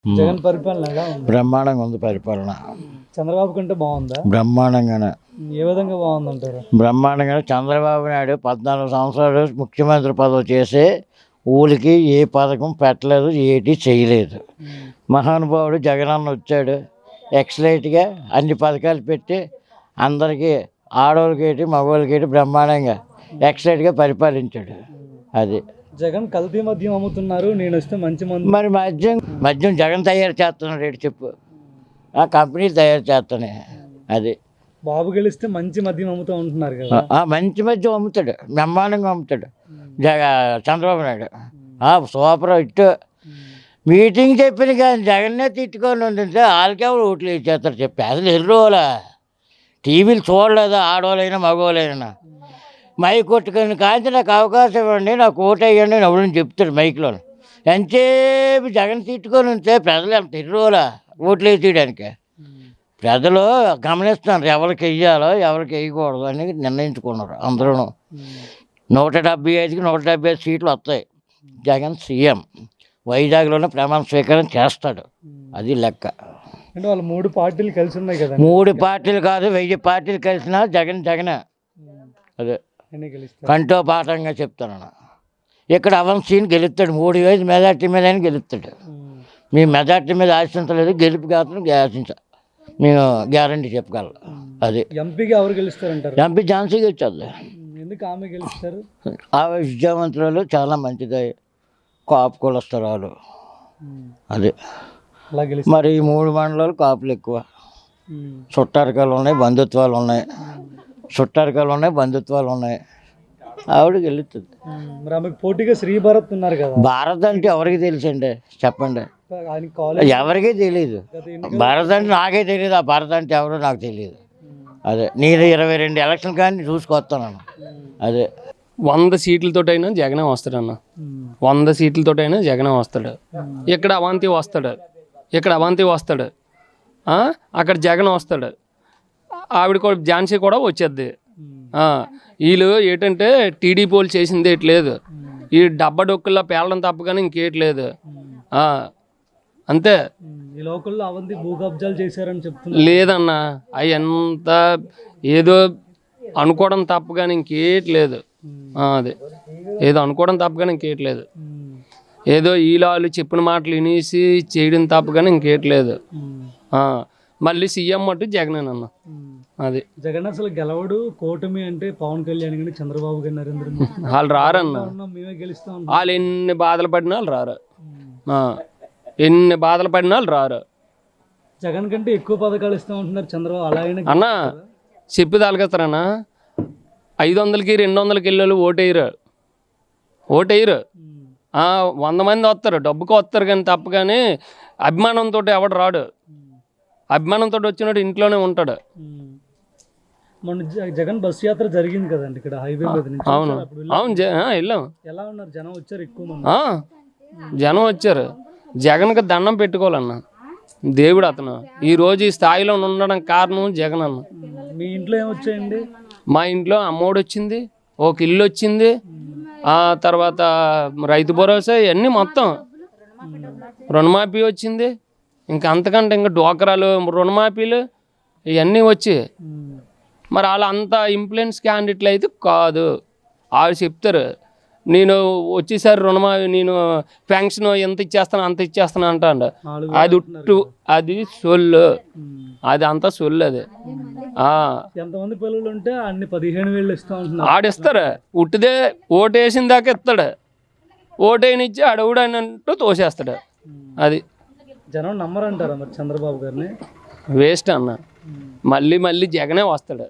జగన్ పరిపాలన ఎలా ఉంది? బ్రహ్మాండంగా ఉంది పరిపాలన. చంద్రబాబు కంటే బాగుందా? బ్రహ్మాండంగానే. ఏ విధంగా బాగుందంటారు? బ్రహ్మాండంగానే. చంద్రబాబు నాయుడు 14 సంవత్సరాలు ముఖ్యమంత్రి పదవి చేసి ఊరికి ఏ పథకం పెట్టలేదు, ఏటి చేయలేదు. మహానుభావుడు జగనన్న వచ్చాడు, ఎక్సలెంట్గా అన్ని పథకాలు పెట్టి అందరికీ ఆడవాళ్ళకేటి మగవాళ్ళకేటి బ్రహ్మాండంగా ఎక్సలెంట్గా పరిపాలించాడు. అది జగన్ కల్తీ మద్యం అమ్ముతున్నారు, నేను వస్తే మంచి మందు. మరి మద్యం జగన్ తయారు చేస్తున్నాడు ఏంటి చెప్పు? ఆ కంపెనీలు తయారు చేస్తానే. అది బాబు గెలిస్తే మంచి మద్యం అమ్ముతూ ఉంటున్నారు కదా. మంచి మద్యం అమ్ముతాడు, బ్రహ్మాండంగా అమ్ముతాడు చంద్రబాబు నాయుడు. సూపర్ ఇట్టు మీటింగ్ చెప్పిన కానీ జగన్నే తిట్టుకొని ఉంటుంటే వాళ్ళకే ఓట్లు ఇచ్చేస్తారు చెప్పి. అసలు ఎర్రోలా టీవీలు చూడలేదా ఆడవాళ్ళైనా మగవాళ్ళైనా? మైక్ కొట్టుకొని కాంచి నాకు అవకాశం ఇవ్వండి, నాకు ఓటు వేయండి అని ఎవరైనా చెప్తాడు మైక్లో. ఎంతసేపు జగన్ తిట్టుకొని ఉంటే ప్రజలు ఎంత ఎర్రోలా ఓట్లు వేసేయడానికి. ప్రజలు గమనిస్తున్నారు ఎవరికి వెయ్యాలో ఎవరికి వేయకూడదు అని నిర్ణయించుకున్నారు అందరూ. 175కి 175 సీట్లు వస్తాయి. జగన్ సీఎం వైజాగ్లోనే ప్రమాణ స్వీకారం చేస్తాడు. అది లెక్క. అంటే వాళ్ళు 3 పార్టీలు కలిసి ఉన్నాయి కదా. 3 పార్టీలు కాదు, 1000 పార్టీలు కలిసినా జగనే. అదే కంటో పాఠంగా చెప్తాను. ఇక్కడ అవంశీని గెలుస్తాడు, 3000 మెజార్టీ మీద అయినా గెలుస్తాడు. మీ మెజార్టీ మీద ఆశించలేదు, గెలుపు కాదు మేము గ్యారంటీ చెప్పగలం. అది ఎంపీగా ఎవరు గెలుస్తారంటారు? ఎంపీ ఝాన్సీ గెలిచొద్దు. ఎందుకు ఆమె గెలుస్తారు? ఆ విద్యావంతురాలు చాలా మంచిది, కాపు కులస్తరాలు. అది మరి ఈ 3 మండలాలు కాపులు ఎక్కువ. చుట్టారికాలు ఉన్నాయి, బంధుత్వాలు ఉన్నాయి. బంధుత్వాలు ఉన్నాయి. ఆవిడ గెలుస్తుంది. మరి ఆమెకు పోటీగా శ్రీ భరత్ ఉన్నారు కదా. భారత్ అంటే ఎవరికి తెలుసండి చెప్పండి? ఎవరికీ తెలియదు. భారత్ అంటే నాకే తెలియదు. ఆ భారత్ అంటే ఎవరో నాకు తెలియదు. అదే నేను 22 ఎలక్షన్ కానీ చూసుకొస్తాను. అదే 100 సీట్లతోటైనా జగనే వస్తాడన్న. 100 సీట్లతోటైనా జగనే వస్తాడు. ఇక్కడ అవంతి వస్తాడు, అక్కడ జగన్ వస్తాడు. ఆవిడ కూడా ఝాన్సీ కూడా వచ్చేద్ది. వీళ్ళు ఏంటంటే టీడీపీ వాళ్ళు చేసింది ఏట్లేదు, ఈ డబ్బా డొక్కుల్లో పేలడం తప్ప కానీ ఇంకేట్లేదు. అంతే. ఈ లోకల్లో అవంతి భూ కబ్జాలు చేశారని చెప్తున్నారు. లేదన్నా, అవి ఎంత ఏదో అనుకోవడం తప్ప కానీ ఇంకేట్లేదు. అదే ఏదో అనుకోవడం తప్ప కానీ ఇంకేట్లేదు. ఏదో ఈలాలు చెప్పిన మాటలు వినేసి చేయడం తప్ప కానీ ఇంకేట్లేదు. మళ్ళీ సీఎం మట్టు జగనేనన్న. అది జగన్ అసలు గెలవడు. కూటమి అంటే పవన్ కళ్యాణ్ కానీ చంద్రబాబు గారు నరేంద్ర మోదీ వాళ్ళు రారన్న. మేమే గెలుస్తాం. వాళ్ళు ఎన్ని బాధలు పడినా వాళ్ళు రారు. ఎన్ని బాధలు పడినా వాళ్ళు రారు. జగన్ కంటే ఎక్కువ పథకాలు ఇస్తా ఉంటున్నారు చంద్రబాబు. అలాగే అన్న చెప్పి తాలకెత్తారన్నా. 500కి 200కి వెళ్ళి ఓటేయరు. 100 మంది వస్తారు, డబ్బుకి వస్తారు కానీ తప్ప కానీ అభిమానంతో ఎవడు రాడు. అభిమానంతో వచ్చినట్టు ఇంట్లోనే ఉంటాడు. మొన్న జగన్ బస్ యాత్ర జరిగింది కదండి ఇక్కడ హైవే మీద నుంచి. అవును వెళ్ళాం. ఎలా ఉన్నారు జనం? వచ్చారు ఎక్కువ మంది. జనం వచ్చారు. జగన్కి దండం పెట్టుకోవాలన్న. దేవుడు అతను ఈ రోజు ఈ స్థాయిలో ఉండడానికి కారణం జగన్ అన్న. మీ ఇంట్లో ఏమొచ్చాయండి? మా ఇంట్లో అమ్మఒడి వచ్చింది, ఒక ఇల్లు వచ్చింది, ఆ తర్వాత రైతు భరోసా, ఇవన్నీ మొత్తం రుణమాఫీ వచ్చింది. ఇంకా అంతకంటే ఇంకా డోకరాలు రుణమాఫీలు ఇవన్నీ వచ్చి మరి వాళ్ళు అంత ఇన్ఫ్లుయెన్స్ క్యాండిడేట్లు అయితే కాదు. వాళ్ళు చెప్తారు నేను వచ్చేసారి రుణమాఫీ, నేను పెన్షన్ ఎంత ఇచ్చేస్తాను అంత ఇచ్చేస్తాను అంటాడు. అది సొల్లు, అది అంతా సొల్లు. అది ఎంతమంది పిల్లలు ఉంటే అన్ని 15,000 ఇస్తా ఉంటున్నారు. ఆడిస్తారు. ఉట్టిదే ఓటేసిన దాకా ఇస్తాడు. ఓటేనిచ్చి అడవుడనంటూ తోసేస్తాడు. అది జనం నమ్మరంటారా మరి చంద్రబాబు గారిని? వేస్ట్ అన్న. మళ్ళీ జగనే వస్తాడు.